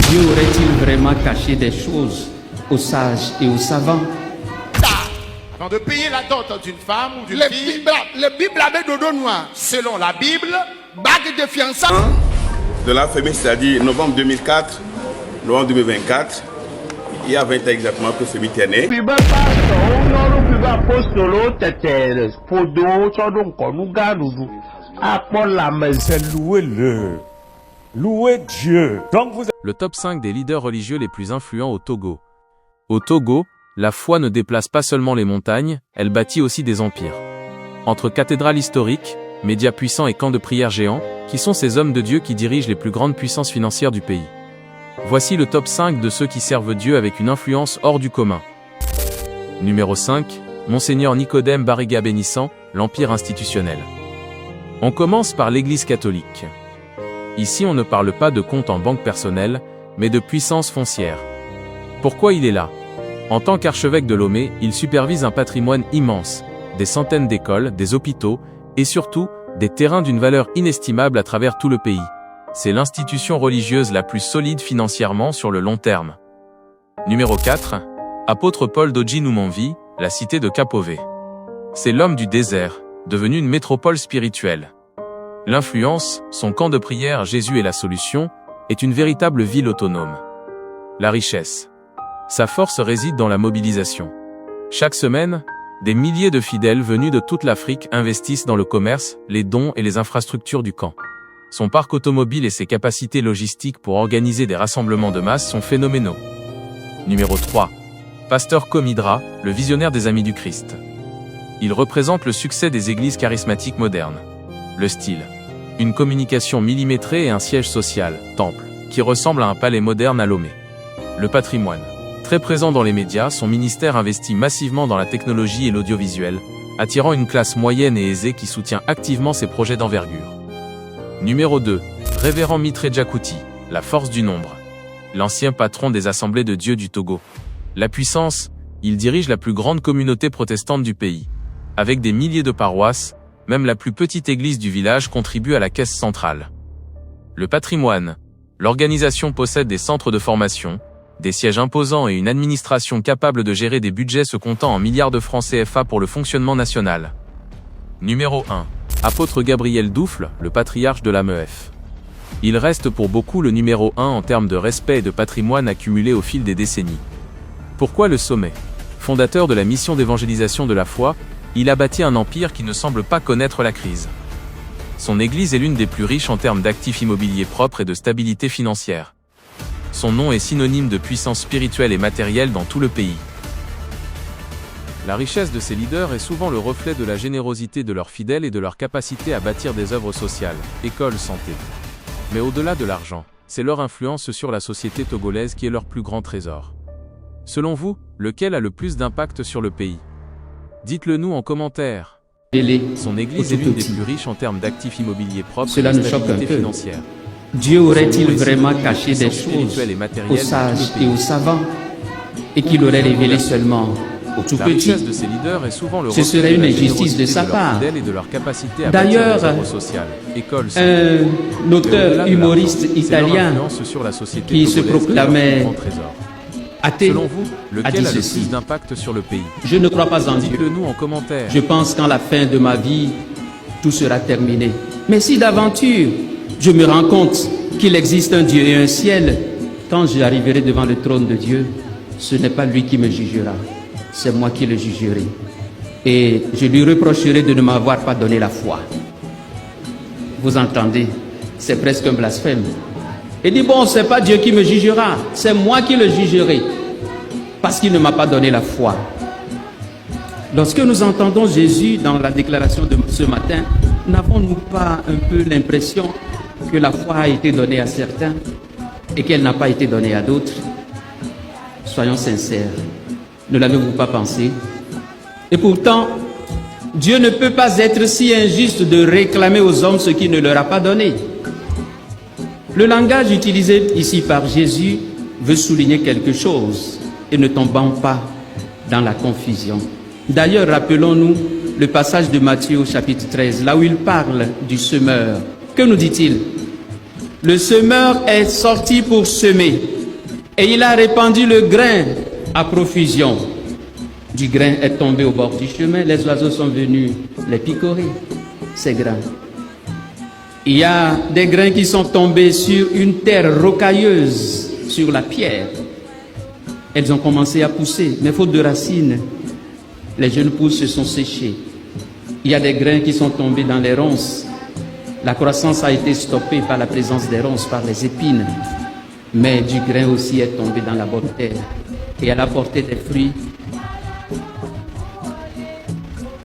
Dieu aurait-il vraiment caché des choses aux sages et aux savants? Avant de payer la dot d'une femme ou d'une fille, Le Bible avait dodo noir. selon la Bible, Bague de fiançailles. De la famille, c'est-à-dire novembre 2004, novembre 2024, il y a 20 ans exactement que celui qui est né. C'est louez-le. Louez Dieu. Donc vous Le top 5 des leaders religieux les plus influents au Togo. Au Togo, la foi ne déplace pas seulement les montagnes, elle bâtit aussi des empires. Entre cathédrales historiques, médias puissants et camps de prière géants, qui sont ces hommes de Dieu qui dirigent les plus grandes puissances financières du pays. Voici le top 5 de ceux qui servent Dieu avec une influence hors du commun. Numéro 5, Monseigneur Nicodème Barriga Bénissant, l'Empire institutionnel. On commence par l'Église catholique. Ici on ne parle pas de compte en banque personnelle, mais de puissance foncière. Pourquoi il est là? En tant qu'archevêque de Lomé, il supervise un patrimoine immense, des centaines d'écoles, des hôpitaux, et surtout, des terrains d'une valeur inestimable à travers tout le pays. C'est l'institution religieuse la plus solide financièrement sur le long terme. Numéro 4. Apôtre Paul d'Oji Noumanvi, la cité de Kapové. C'est l'homme du désert, devenu une métropole spirituelle. L'influence, son camp de prière Jésus est la solution, est une véritable ville autonome. La richesse. Sa force réside dans la mobilisation. Chaque semaine, des milliers de fidèles venus de toute l'Afrique investissent dans le commerce, les dons et les infrastructures du camp. Son parc automobile et ses capacités logistiques pour organiser des rassemblements de masse sont phénoménaux. Numéro 3. Pasteur Komidra, le visionnaire des Amis du Christ. Il représente le succès des églises charismatiques modernes. Le style. Une communication millimétrée et un siège social, temple, qui ressemble à un palais moderne à Lomé. Le patrimoine. Très présent dans les médias, son ministère investit massivement dans la technologie et l'audiovisuel, attirant une classe moyenne et aisée qui soutient activement ses projets d'envergure. Numéro 2. Révérend Mitre Djakouti, la force du nombre. L'ancien patron des Assemblées de Dieu du Togo. La puissance, il dirige la plus grande communauté protestante du pays. Avec des milliers de paroisses, même la plus petite église du village contribue à la caisse centrale. Le patrimoine. L'organisation possède des centres de formation, des sièges imposants et une administration capable de gérer des budgets se comptant en milliards de francs CFA pour le fonctionnement national. Numéro 1. Apôtre Gabriel Douffle, le patriarche de la MEF. Il reste pour beaucoup le numéro 1 en termes de respect et de patrimoine accumulé au fil des décennies. Pourquoi le sommet? Fondateur de la mission d'évangélisation de la foi, il a bâti un empire qui ne semble pas connaître la crise. Son église est l'une des plus riches en termes d'actifs immobiliers propres et de stabilité financière. Son nom est synonyme de puissance spirituelle et matérielle dans tout le pays. La richesse de ces leaders est souvent le reflet de la générosité de leurs fidèles et de leur capacité à bâtir des œuvres sociales, écoles, santé. Mais au-delà de l'argent, c'est leur influence sur la société togolaise qui est leur plus grand trésor. Selon vous, lequel a le plus d'impact sur le pays? Dites-le nous en commentaire. Son église est l'une des plus riches en termes d'actifs immobiliers propres Cela et de nous choque un stabilité peu. financière. Dieu aurait-il Son nom est vraiment synonyme de caché des puissance choses spirituelle et aux matérielle dans tout sages le pays. et aux savants et qu'il aurait révélé seulement aux tout La richesse petits? de ces leaders est souvent le Ce reflet serait de une la injustice de générosité sa leurs part. fidèles et de leur capacité à D'ailleurs, bâtir des œuvres sociales, écoles, santé. Un Mais auteur au-delà de humoriste l'argent, c'est leur italien influence sur la société qui se togolaise qui est leur proclamait plus grand trésor. athée Selon vous, a lequel dit a le ceci: plus d'impact sur le pays? je ne crois pas en Dieu. Dites-le nous en commentaire. Je pense qu'en la fin de ma vie, tout sera terminé. Mais si d'aventure, je me rends compte qu'il existe un Dieu et un ciel, quand j'arriverai devant le trône de Dieu, ce n'est pas lui qui me jugera, c'est moi qui le jugerai. Et je lui reprocherai de ne m'avoir pas donné la foi. Vous entendez? C'est presque un blasphème. Il dit, bon, c'est pas Dieu qui me jugera, c'est moi qui le jugerai, parce qu'il ne m'a pas donné la foi. Lorsque nous entendons Jésus dans la déclaration de ce matin, n'avons-nous pas un peu l'impression que la foi a été donnée à certains et qu'elle n'a pas été donnée à d'autres? Soyons sincères, ne l'avez-vous pas pensé? Et pourtant, Dieu ne peut pas être si injuste de réclamer aux hommes ce qu'il ne leur a pas donné. Le langage utilisé ici par Jésus veut souligner quelque chose et ne tombons pas dans la confusion. D'ailleurs, rappelons-nous le passage de Matthieu au chapitre 13, là où il parle du semeur. Que nous dit-il? Le semeur est sorti pour semer. Et il a répandu le grain à profusion. Du grain est tombé au bord du chemin, les oiseaux sont venus les picorer, ces grains. Il y a des grains qui sont tombés sur une terre rocailleuse, sur la pierre. Elles ont commencé à pousser, mais faute de racines, les jeunes pousses se sont séchées. Il y a des grains qui sont tombés dans les ronces. La croissance a été stoppée par la présence des ronces, par les épines. Mais du grain aussi est tombé dans la bonne terre. Et elle a porté des fruits